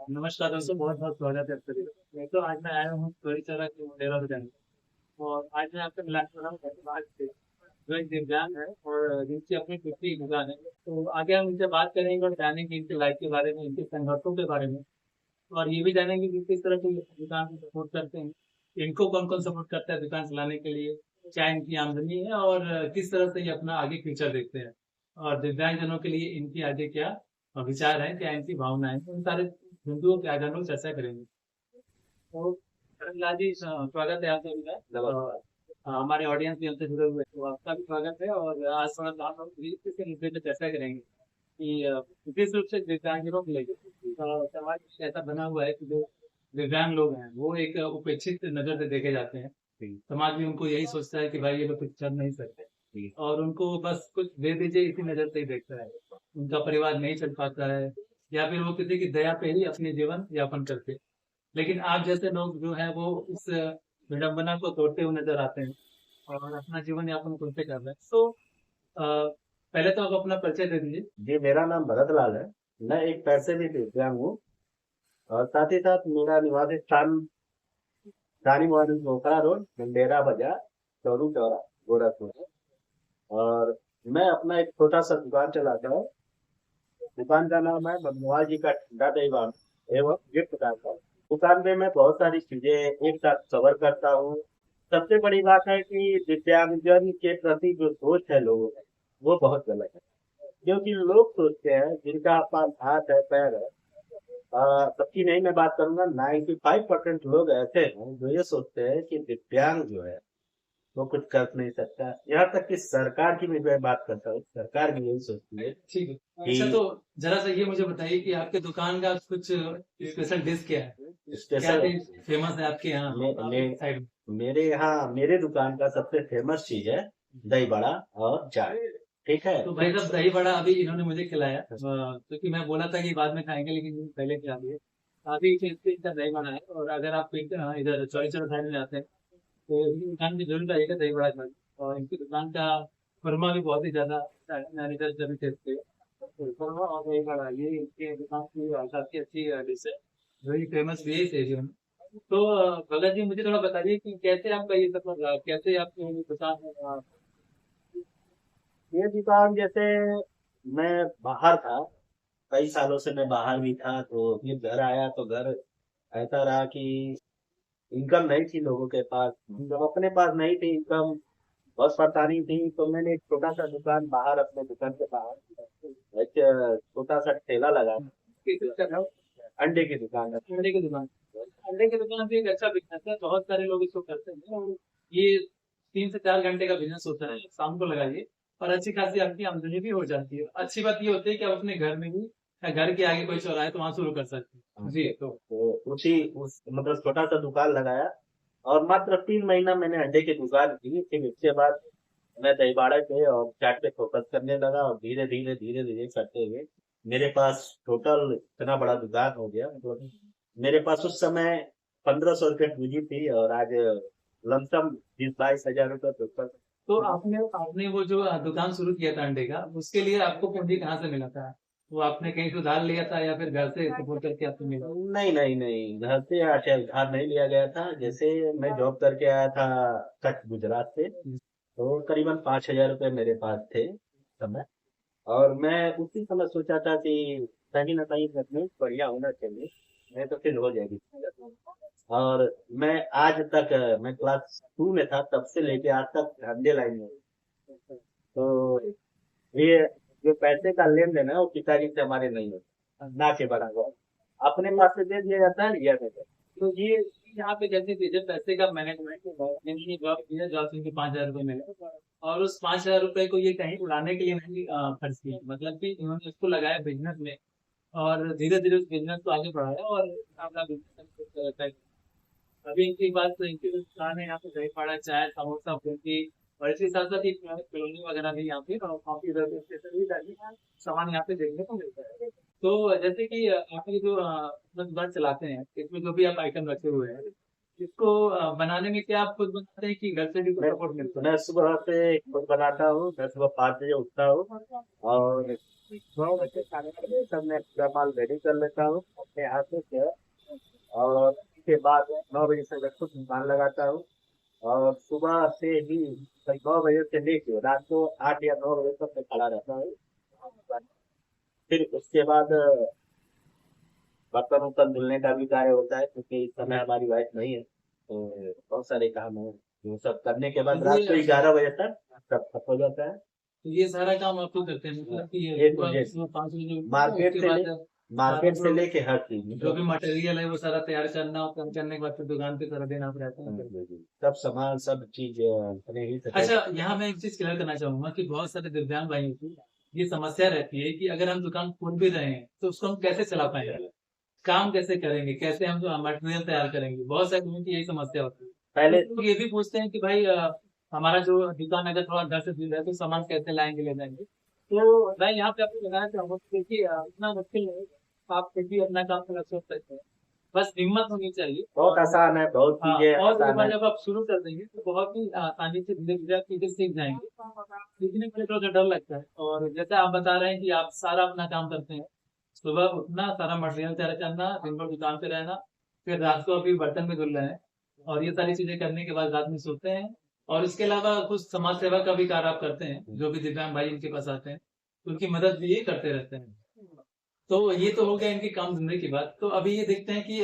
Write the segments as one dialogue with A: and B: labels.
A: नमस्कार दोस्तों, बहुत बहुत स्वागत है आपका। मैं तो आज मैं आया हूँ चौरी चौरा के मोटेरा बाजार और आज मैं आपसे मिलाने वाला हूँ धन्यवाद से जो एक दिव्यांग है और जिनकी अपनी खुद की दुकान है। तो आगे हम इनसे बात करेंगे और जानेंगे इनकी लाइफ के बारे में, इनके संघर्षों के बारे में और ये भी जानेंगे कि किस तरह से ये दुकान को सपोर्ट करते हैं। इनको कौन कौन सपोर्ट करता है दुकान चलाने के लिए, क्या इनकी आमदनी है और किस तरह से ये अपना आगे फ्यूचर देखते हैं और दिव्यांगजनों के लिए इनकी आगे क्या विचार है, क्या इनकी भावना है, उन सारे बिंदुओं पे आज हम लोग चर्चा करेंगे। तो करण जी, स्वागत है आपका भी है। हमारे ऑडियंस भी हमसे जुड़े हुए हैं, तो आपका भी स्वागत है। और आज थोड़ा सा हम लोग इस मुद्दे पे चर्चा करेंगे कि विशेष रूप से दिव्यांगजनों के लिए समाज में ऐसा बना हुआ है कि जो दिव्यांग लोग हैं वो एक उपेक्षित नजर से देखे जाते हैं। समाज भी उनको यही सोचता है कि भाई ये लोग कुछ कर नहीं सकते और उनको बस कुछ दे दीजिए इसी नजर से ही देखता है। उनका परिवार नहीं चल पाता है या फिर वो किसी की दया पे ही अपने जीवन यापन करते हैं। लेकिन आप जैसे लोग जो है वो इस विडंबना को तोड़ते हुए नजर आते हैं और अपना जीवन यापन खुद से कर रहे हैं। तो पहले तो आप अपना परिचय दे दीजिए।
B: जी, मेरा नाम भरत लाल है। मैं एक पैसे भी दिव्यांग हूँ और साथ ही साथ मेरा निवास स्थान रानी मोहन मोखरा रोड, मंडेरा बाजार, चौरू चौरा, गोरखपुर है। और मैं अपना एक छोटा सा दुकान चलाता हूँ। दुकान का नाम है मनमोहन जी का ठंडा दहीवान एवं गिफ्ट कार्ड। दुकान में मैं बहुत सारी चीजें एक साथ कवर करता हूँ। सबसे बड़ी बात है कि दिव्यांगजन के प्रति जो सोच है लोगों की, वो बहुत गलत है। क्योंकि लोग सोचते हैं जिनका पास हाथ है, पैर है, सबकी नहीं मैं बात करूंगा, 95% लोग ऐसे हैं जो ये सोचते हैं कि दिव्यांग जो है वो कुछ कर नहीं सकता। यहाँ तक कि सरकार की भी मैं बात करता हूँ, सरकार भी यही सोचती है
A: ठीक है।
B: कि
A: अच्छा, तो जरा सा ये मुझे बताइए कि आपके दुकान का कुछ स्पेशल डिश क्या है, क्या
B: स्पेशल
A: डिश फेमस है आपके यहाँ
B: मे, मे,
A: साइड में?
B: मेरे यहाँ मेरे दुकान का सबसे फेमस चीज है दही बड़ा और चाय। ठीक है।
A: तो भाई साहब, दही बड़ा अभी इन्होंने मुझे खिलाया क्योंकि मैं बोला था कि बाद में खाएंगे लेकिन पहले खिला दिए। काफी इनका दही बड़ा है और अगर आप इधर चौरी चौरा साइड में जाते हैं तो इनकी दुकान में जरूर आइएगा दही बड़ा खाने। और इनकी दुकान का खुरमा भी बहुत ही ज्यादा मैंने इधर जब टेस्ट किया। तो खुरमा और दही बड़ा ये इनकी दुकान की काफी अच्छी डिश है जो ये फेमस भी है इस एरिया में। तो भगत जी, मुझे थोड़ा बताइए कि कैसे आपका ये सब कैसे आपकी ये दुकान
B: ये दुकान जैसे मैं बाहर था, कई सालों से मैं बाहर भी था, तो फिर घर आया तो घर ऐसा रहा कि इनकम नहीं थी लोगों के पास। जब अपने पास नहीं थी इनकम, बहुत परेशानी थी, तो मैंने एक छोटा सा दुकान बाहर, अपने दुकान के बाहर एक छोटा सा ठेला लगा।
A: कैसे कर रहा हूँ?
B: अंडे की दुकान है।
A: अंडे की दुकान। अंडे की दुकान भी एक अच्छा बिजनेस है, बहुत सारे लोग इसको करते हैं और ये 3 से 4 घंटे का बिजनेस होता है, शाम को लगाइए और अच्छी खासी आपकी आमदनी भी हो जाती है। अच्छी बात ये होती है कि आप अपने घर में ही या घर के आगे कोई चौराहा है तो वहां शुरू कर सकते हैं जी।
B: तो उसी उस मतलब छोटा सा दुकान लगाया और मात्र 3 महीना मैंने अंडे की दुकान की। फिर इसके बाद मैं दहीबाड़ा पे और चाट पे फोकस करने लगा और धीरे धीरे करते हुए मेरे पास टोटल इतना बड़ा दुकान हो गया। मतलब मेरे पास उस समय 1500 रुपये पूंजी थी और आज लमसम 20-22 हजार रुपये टोटल।
A: तो आपने आपने वो जो दुकान शुरू किया था अंडे का, उसके लिए आपको पूंजी कहाँ से मिला था? वो आपने कहीं से उधार लिया था या फिर घर से सपोर्ट करके आपको मिला?
B: नहीं नहीं नहीं, घर से आटे उधार नहीं लिया गया था। जैसे मैं जॉब करके आया था कच्छ गुजरात से, तो करीबन 5 हजार रुपये मेरे पास थे समय। और मैं उसी समय सोचा था कि कहीं ना कहीं बिजनेस बढ़िया होना चाहिए, नहीं तो फिर हो जाएगी। और मैं आज तक मैं क्लास 2 में था तब से लेके आज तक धंधे लाइन में हूँ। तो ये जो पैसे का लेन देन है वो पिताजी से हमारे नहीं होता, ना के बराबर। अपने पास से दे दिया जाता है, लिया जाता है।
A: तो ये यहाँ पे जैसे जैसे पैसे का मैनेजमेंट इन्होंने जॉब किया, जॉब से इनके 5 हजार रुपये मिले और उस 5 हजार रुपये को ये कहीं उड़ाने के लिए नहीं खर्च किया, मतलब कि इन्होंने इसको लगाया बिजनेस में और धीरे धीरे उस बिजनेस को आगे बढ़ाया और अपना बिजनेस। अभी इनकी बात तो इनकी जो दुकान है यहाँ पे दही बड़ा, चाय, समोसा, फुल्की और इसके साथ साथ एक कॉलोनी वगैरह भी यहाँ पे और काफी स्टेशन भी जाके सामान यहाँ पे देखने को मिलता है। तो जैसे कि आप ये जो अपना दुकान चलाते हैं इसमें जो भी आप आइटम रखे हुए हैं, इसको बनाने में क्या आप खुद बनाते हैं कि घर से भी कुछ
B: मैं
A: सपोर्ट मिलता है?
B: मैं सुबह से खुद बनाता हूँ। मैं सुबह 5 बजे उठता हूँ और 9 बजे खाने के लिए सब मैं पूरा माल रेडी कर लेता हूँ अपने हाथों से। और उसके बाद 9 बजे से मैं खुद दुकान लगाता हूँ। और सुबह से ही 9 बजे से लेके रात को 8 या 9 बजे तक मैं खड़ा रहता हूँ। फिर उसके बाद बर्तन उर्तन धुलने का भी कार्य होता है, क्योंकि इस समय हमारी वाइफ नहीं है, तो बहुत सारे काम है। वो सब करने के बाद रात को
A: ये
B: 11 बजे तक सब खत्म हो जाता है।
A: ये सारा काम आप ही करते हैं, मतलब कि
B: ये तो
A: सुबह
B: ये
A: सुबह 5 बजे उठते हैं,
B: मार्केट
A: उसके
B: से ले
A: बाद सारा
B: मार्केट से
A: जो
B: लेके हर चीज
A: जो भी
B: मतलब
A: मटेरियल है वो सारा तैयार करना, और काम करने के बाद फिर दुकान पे सारा दिन आप रहते हैं फिर।
B: सब सामान सब चीज अपने ही से
A: अच्छा,
B: करते
A: यहाँ मैं एक चीज क्लियर करना चाहूंगा कि बहुत सारे दिव्यांग भाइयों की ये समस्या रहती है कि अगर हम दुकान खोल भी रहे हैं तो उसको हम कैसे चला पाएंगे,
B: हैं।
A: काम कैसे करेंगे, कैसे हम जो मटेरियल तैयार करेंगे। बहुत सारे लोगों की यही समस्या होती है।
B: पहले
A: कुछ लोग ये भी पूछते हैं कि भाई हमारा जो दुकान अगर थोड़ा घर से दूर है तो सामान कैसे लाएंगे, ले जाएंगे। तो मैं यहाँ पे आपको बताना चाहूंगा कि देखिए इतना मुश्किल नहीं है। आप फिर भी अपना काम थोड़ा सोच सकते हैं, बस हिम्मत होनी चाहिए।
B: बहुत
A: और
B: आसान है, बहुत
A: हाँ,
B: चीजें
A: और एक
B: आसान
A: बार
B: है।
A: जब आप शुरू कर देंगे तो बहुत ही आसानी से धीरे धीरे आप चीजें सीख जाएंगे। सीखने के लिए थोड़ा सा डर लगता है, और जैसे आप बता रहे हैं कि आप सारा अपना काम करते हैं, सुबह उठना, सारा मटेरियल तैयार करना, दिन भर दुकान पे रहना, फिर रात को अभी बर्तन भी धुल रहे हैं, और ये सारी चीजें करने के बाद रात में सोते हैं। और इसके अलावा कुछ समाज सेवा का भी कार्य आप करते हैं, जो भी दिव्यांग भाई इनके पास आते हैं उनकी मदद भी ये करते रहते हैं। तो ये तो हो गया इनकी काम धंधे की बात। तो अभी ये देखते हैं कि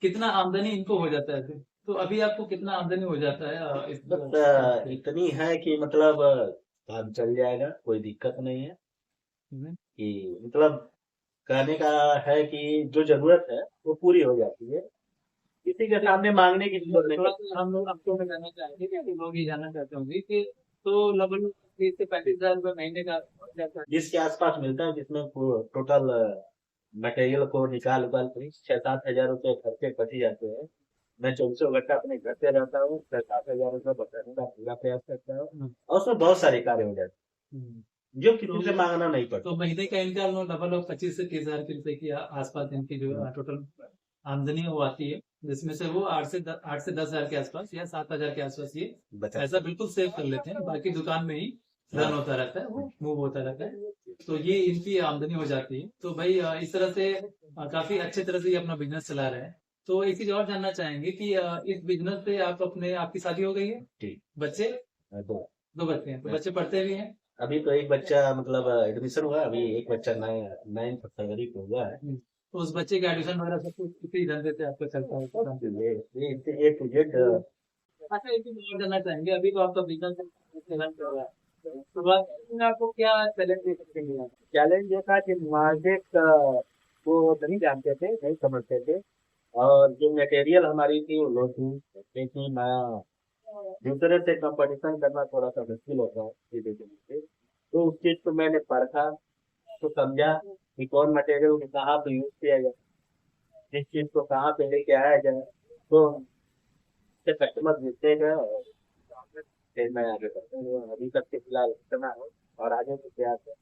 A: कितना आमदनी इनको हो जाता है फिर। तो अभी आपको कितना आमदनी हो जाता है इस
B: बस
A: काम से?
B: इतनी है कि मतलब काम चल जाएगा, कोई दिक्कत नहीं है।
A: हम्म।
B: कि मतलब कहने का है कि जो जरूरत है वो पूरी हो जाती है, किसी के सामने मांगने की जरूरत नहीं
A: थोड़ा
B: पड़ती।
A: सा हम लोग आपको मैं जानना चाहेंगे कि लोग ये जानना चाहते होंगे कि तो लगभग 30 से 35 हजार रुपये महीने का जाता है।
B: जिसके आसपास मिलता है, जिसमें टोटल मटेरियल को निकाल उकाल के 6-7 हजार रुपये खर्चे बच ही जाते हैं। मैं 24 घंटा अपने घर पे रहता हूँ, 7 हजार रुपये बचाने का पूरा प्रयास करता हूँ।
A: हम्म।
B: और उसमें बहुत सारे कार्य हो जाते
A: हम्म।
B: हैं जो
A: तो
B: किसी से मांगना नहीं
A: तो
B: पड़ता।
A: महीने का इनका लगभग 25 से 30 हजार रुपये के आसपास इनकी जो टोटल आमदनी वो आती है, जिसमें से वो 8 से 10 हजार के आसपास या 7 हजार के आसपास ये
B: बचत
A: पैसा बिल्कुल सेव कर लेते हैं। बाकी दुकान में ही रन
B: हाँ।
A: होता रहता है, वो मूव होता रहता है। तो ये इनकी आमदनी हो जाती है। तो भाई इस तरह से काफी अच्छे तरह से ये अपना बिजनेस चला रहे हैं। तो एक चीज और जानना चाहेंगे कि इस बिजनेस से आपकी शादी हो गई है?
B: ठीक
A: बच्चे?
B: है। तो
A: 2 बच्चे हैं, तो बच्चे पढ़ते भी हैं?
B: अभी तो एक बच्चा मतलब एडमिशन हुआ है, अभी एक बच्चा 9 फरवरी को हुआ है।
A: तो उस बच्चे का एडमिशन वगैरह सब कुछ इसी धंधे से आपका चलता है काम?
B: ये टू जेड।
A: अच्छा, एक चीज और जानना चाहेंगे, अभी तो आपका बिजनेस रन कर रहा है, शुरुआत में आपको क्या चैलेंज दे सकते हैं?
B: चैलेंज ये था कि मार्केट को नहीं जानते थे, नहीं समझते थे। और जो मटेरियल हमारी थी वो लो थी, क्योंकि मैं दूसरे से कंपटीशन करना थोड़ा सा मुश्किल होता है सीधे सीधे। तो उस चीज को मैंने परखा, तो समझा कि कौन मटेरियल को कहाँ पे यूज किया जाए, किस चीज को कहाँ पे लेके आया जाए। तो कस्टमर जीतते गए, और फिर मैं आगे बढ़ता हूँ। अभी तक के फिलहाल इतना है, और आगे भी प्रयास है।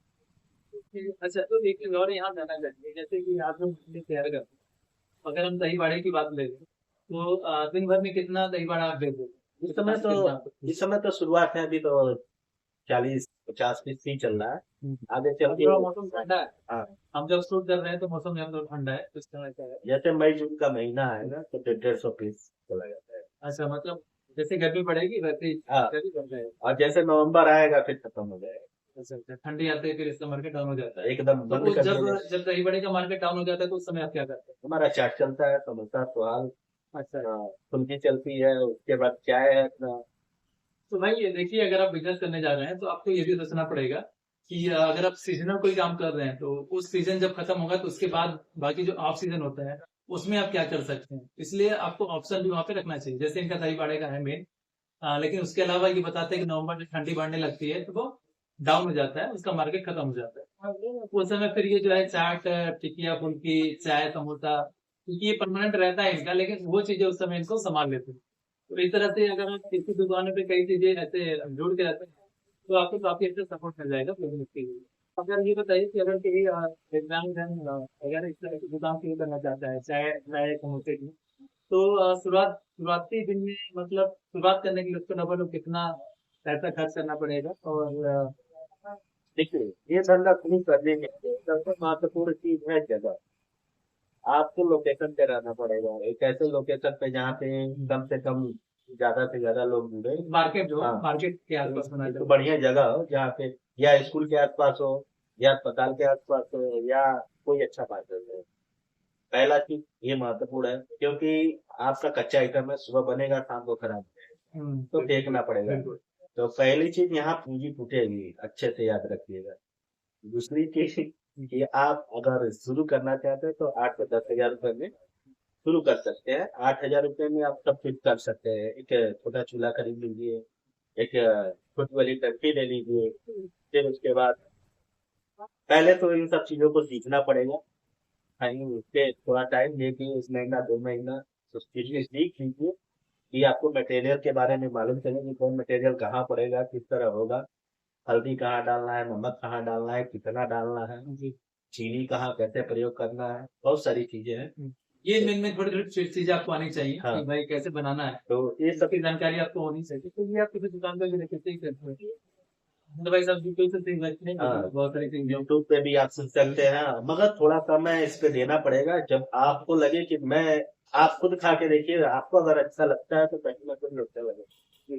A: अच्छा, तो एक चीज और यहाँ जानना चाहेंगे, जैसे कि आप लोग मछली तैयार करते हैं, अगर हम दही बड़े की बात ले लें तो दिन भर में कितना दही बड़ा आप बेच देते हैं,
B: इस
A: कितना
B: समय तो
A: कितना आपको?
B: इस समय तो शुरुआत है, अभी तो 40-50 पीस ही चल रहा है। आगे चल
A: अब
B: के
A: थोड़ा मौसम ठंडा है,
B: हाँ,
A: हम जब शूट कर रहे हैं तो मौसम यहाँ तो ठंडा है, इस तरह का है।
B: जैसे मई जून का महीना आएगा तो 150 पीस चला जाता है।
A: अच्छा, मतलब जैसे गर्मी पड़ेगी वैसे ही
B: हाँ,
A: गर्मी बढ़ जाएगा।
B: और जैसे नवंबर आएगा फिर खत्म हो जाएगा,
A: अच्छा अच्छा, ठंडी आते ही फिर इसका मार्केट डाउन हो जाता है।
B: एकदम
A: तो
B: बंद
A: उस
B: कर
A: जब
B: दिया जाए।
A: जब दही बड़े का मार्केट डाउन हो जाता है तो उस समय आप क्या करते
B: हमारा चाट चलता है, समोसा सुहाल,
A: हैं? अच्छा।
B: फुल्की चलती है, उसके बाद चाय है अपना।
A: तो भाई ये देखिए, अगर आप बिजनेस करने जा रहे हैं तो आपको ये भी सोचना पड़ेगा कि अगर आप सीजनल कोई काम कर रहे हैं तो उस सीजन जब खत्म होगा तो उसके बाद बाकी जो ऑफ सीजन होता है उसमें आप क्या कर सकते हैं। इसलिए आपको ऑप्शन भी वहां पे रखना चाहिए। जैसे इनका दही बड़े का है मेन, लेकिन उसके अलावा ये बताते हैं कि नवंबर में ठंडी बढ़ने लगती है तो वो डाउन हो जाता है, उसका मार्केट खत्म हो जाता है। उस समय फिर ये जो है चाट, टिकिया, फुल्की, चाय, समोसा, क्योंकि ये परमानेंट रहता है इनका, लेकिन वो चीजें उस समय इनको संभाल लेते हैं। तो इस तरह से अगर आप किसी दुकान पे कई चीजें ऐसे जोड़ के रखते हैं तो आपको काफी अच्छा सपोर्ट मिल जाएगा बिजनेस के लिए। अगर ये बताइए कि अगर कोई दिव्यांग जन अगर इस तरह की दुकान शुरू करना चाहता है, चाहे चाहे समोसे की, तो शुरुआती दिन में, मतलब शुरुआत करने के लिए उसको डबल कितना पैसा खर्च करना पड़ेगा, और
B: देखिए, ये धंधा शुरू करने के लिए सबसे महत्वपूर्ण चीज है जगह। आपको लोकेशन पे रहना पड़ेगा, एक ऐसे लोकेशन पे जहाँ पे कम से कम ज्यादा से ज्यादा लोग जुड़े।
A: मार्केट जो
B: हाँ,
A: मार्केट के आसपास होना
B: एक तो
A: चाहिए।
B: बढ़िया जगह हो जहाँ पे या स्कूल के आसपास हो, या अस्पताल के आसपास हो, या कोई अच्छा मार्केट हो। पहला चीज ये महत्वपूर्ण है, क्योंकि आपका कच्चा आइटम है, सुबह बनेगा शाम को खराब तो फेंकना पड़ेगा।
A: बिल्कुल।
B: तो पहली चीज यहाँ पूंजी फूटेगी, अच्छे से याद रखिएगा। दूसरी चीज कि आप अगर शुरू करना चाहते हैं तो 8 से 10 हजार रुपए में शुरू कर सकते हैं। 8 हजार रुपए में आप सब कुछ कर सकते हैं। एक छोटा चूल्हा खरीद लीजिए, एक छोटी वाली टंकी ले लीजिए। फिर उसके बाद पहले तो इन सब चीजों को सीखना पड़ेगा। कहीं उसके थोड़ा टाइम लेके 1 महीना 2 महीना तो चीजें सीख लीजिए कि आपको मटेरियल के बारे में मालूम चले कि कौन मटेरियल कहाँ पड़ेगा, किस तरह होगा, हल्दी कहाँ डालना है, नमक कहाँ डालना है, कितना डालना है,
A: जी।
B: चीनी कहाँ कैसे प्रयोग करना है, बहुत सारी चीजें हैं।
A: ये मेन में थोड़ी थोड़ी चीजें आपको आनी चाहिए
B: हाँ,
A: कि भाई कैसे बनाना है,
B: तो ये सब
A: इसकी जानकारी आपको होनी चाहिए। तो ये आप किसी दुकान पर भी देख सकते हैं। अदरवाइज आप यूट्यूब से सीख सकते हैं,
B: हाँ,
A: बहुत सारी चीजें।
B: यूट्यूब पे भी आप सीख सकते हैं, मगर थोड़ा समय इस पे देना पड़ेगा। जब आपको लगे कि मैं, आप खुद खा के देखिए, आपको अगर अच्छा लगता है तो कहीं ना कहीं अच्छा लगेगा।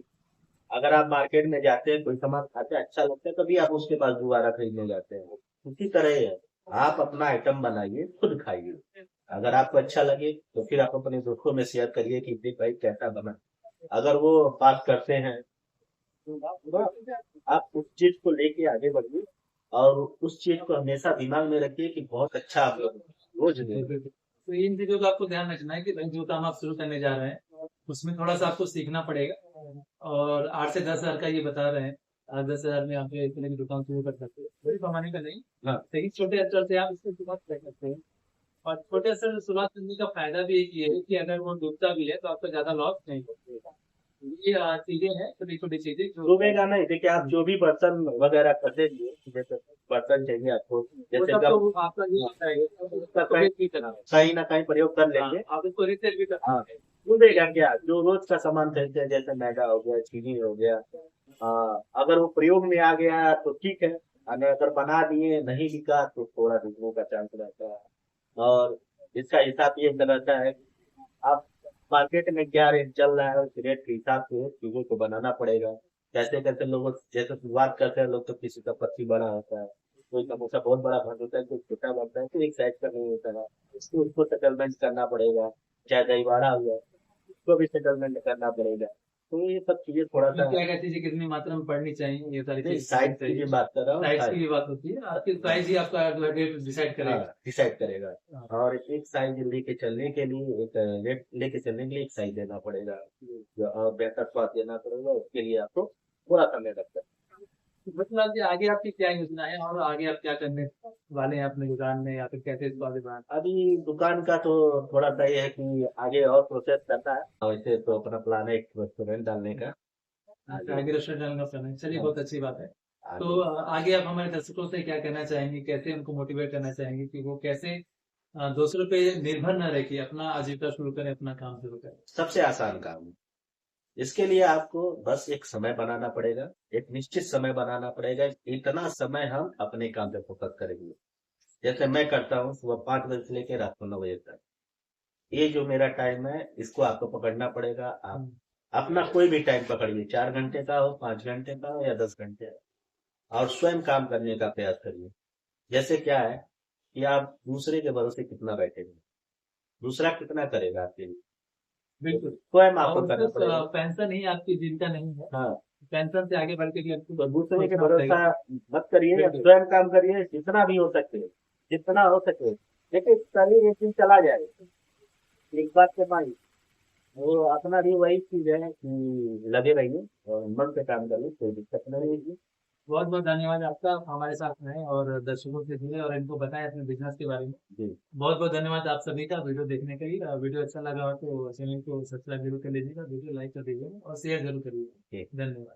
B: अगर आप मार्केट में जाते हैं, कोई सामान खाते हैं अच्छा लगता है, तभी आप उसके पास दोबारा खरीदने जाते हैं। उसी तरह ही है, आप अपना आइटम बनाइए, खुद खाइए। अगर आपको अच्छा लगे तो फिर आप अपने दोस्तों में शेयर करिए कि देख भाई कैसा बना। अगर वो बात करते हैं तो आप उस चीज को लेके आगे बढ़िए, और उस चीज को हमेशा दिमाग में रखिए कि बहुत अच्छा आप लोग रोज दे रहे हैं।
A: तो इन चीजों का आपको ध्यान रखना है कि भाई जो काम आप शुरू करने जा रहे हैं उसमें थोड़ा सा आपको सीखना पड़ेगा। और 8 से 10 हजार का ये बता रहे हैं, 8-10 हजार में आप इस तरह की दुकान शुरू कर सकते हैं, बड़ी कमाने का नहीं।
B: हाँ,
A: सही छोटे स्तर से आप इसको शुरुआत कर सकते हैं। और छोटे स्तर से शुरुआत करने का फायदा भी एक ये है कि अगर वो डूबता भी है तो आपको ज्यादा लॉस नहीं होगा। ये चीजें हैं, छोटी छोटी चीजें जो
B: डूबेगा नहीं। देखिए, आप जो भी बर्तन वगैरह कर देंगे, जैसे बर्तन चाहिए आपको,
A: वो
B: जैसे
A: सब
B: गम
A: तो आपका ये होता है
B: उसका
A: तो की तरह।
B: कहीं ना कहीं प्रयोग कर
A: हाँ,
B: लेंगे।
A: आप इसको रिसेल भी कर
B: हाँ,
A: सकते हैं।
B: डूबेगा क्या, जो रोज का सामान खरीदते हैं जैसे मैदा हो गया, चीनी हो गया, अगर वो प्रयोग में आ गया तो ठीक है। अगर बना दिए नहीं बिका तो थोड़ा डूबने का चांस रहता है। और इसका हिसाब ये रहता है, आप मार्केट में क्या रेट चल रहा है उस रेट के हिसाब से चीजों को बनाना पड़ेगा। कैसे कैसे लोग जैसे शुरुआत करते हैं लोग, तो किसी का पत्ती बड़ा होता है, कोई समोसा बहुत बड़ा बन होता है, कोई छोटा बनता है, तो एक साइज का नहीं होता है। उसको सेटलमेंट करना पड़ेगा। चाहे दही बड़ा हुआ उसको भी सेटलमेंट करना पड़ेगा। तो ये सब चीजें थोड़ा
A: उसमें
B: सा,
A: क्या क्या चीजें कितनी मात्रा में पड़नी चाहिए, ये सारी
B: नहीं
A: चीजें समझनी
B: साइज की भी
A: चाहिए।
B: बात कर रहा हूँ,
A: प्राइस की
B: साइज।
A: भी बात होती है, आपकी प्राइस ही आपका रेट डिसाइड
B: हाँ,
A: करेगा।
B: डिसाइड करेगा।
A: हाँ।
B: और एक साइज लेके चलने के लिए, एक रेट लेके चलने के लिए एक साइज देना पड़ेगा, और बेहतर स्वाद देना पड़ेगा, उसके लिए आपको थोड़ा समय लगता है।
A: तो मतलब कि आगे आपकी क्या योजना है और आगे आप क्या करने वाले हैं अपने दुकान में, या फिर कैसे इसको आगे बढ़ाना।
B: अभी दुकान का तो थोड़ा सा ये है कि आगे और प्रोसेस करना है। वैसे तो अपना प्लान है एक रेस्टोरेंट डालने का।
A: अच्छा,
B: आगे,
A: आगे रेस्टोरेंट डालने का प्लान है, चलिए
B: हाँ,
A: बहुत अच्छी बात है। तो
B: आगे
A: आगे आप हमारे दर्शकों से क्या कहना चाहेंगे, कैसे उनको मोटिवेट करना चाहेंगे कि वो कैसे दूसरों पे निर्भर न रह के अपना आजीविका शुरू करें, अपना काम शुरू करें।
B: सबसे आसान काम है। इसके लिए आपको बस एक समय बनाना पड़ेगा, एक निश्चित समय बनाना पड़ेगा। इतना समय हम अपने काम पे फोकस करेंगे। जैसे मैं करता हूँ सुबह 5 बजे से लेकर रात को 9 बजे तक, ये जो मेरा टाइम है इसको आपको पकड़ना पड़ेगा। आप अपना कोई भी टाइम पकड़िए, 4 घंटे का हो, 5 घंटे का हो, या 10 घंटे का, और स्वयं काम करने का प्रयास करिए। जैसे क्या है कि आप दूसरे के भरोसे कितना बैठेंगे, दूसरा कितना करेगा आपके लिए,
A: बिल्कुल।
B: स्वयं आपको
A: और
B: करना
A: सिर्फ
B: पड़ेगा।
A: पेंशन ही आपकी जीविका नहीं है,
B: हाँ,
A: पेंशन से आगे बढ़ के भी आपको
B: तो दूसरे के
A: सोचना
B: भरोसा
A: पड़ेगा।
B: मत करिए,
A: बिल्कुल।
B: स्वयं काम करिए जितना भी हो सके, जितना हो सके। लेकिन शरीर एक दिन चला जाएगा, एक बात से मानिए। वो अपना भी वही चीज है कि लगे रहिए और मन से काम करिए, कोई दिक्कत नहीं होगी।
A: बहुत बहुत धन्यवाद आपका, आप हमारे साथ रहे और दर्शकों से जुड़े और इनको बताएं अपने बिजनेस के बारे में।
B: जी,
A: बहुत बहुत धन्यवाद आप सभी का वीडियो देखने के लिए। वीडियो अच्छा लगा हो तो चैनल को सब्सक्राइब जरूर कर लीजिएगा, वीडियो लाइक कर दीजिएगा और शेयर जरूर करिएगा।
B: ठीक।
A: धन्यवाद।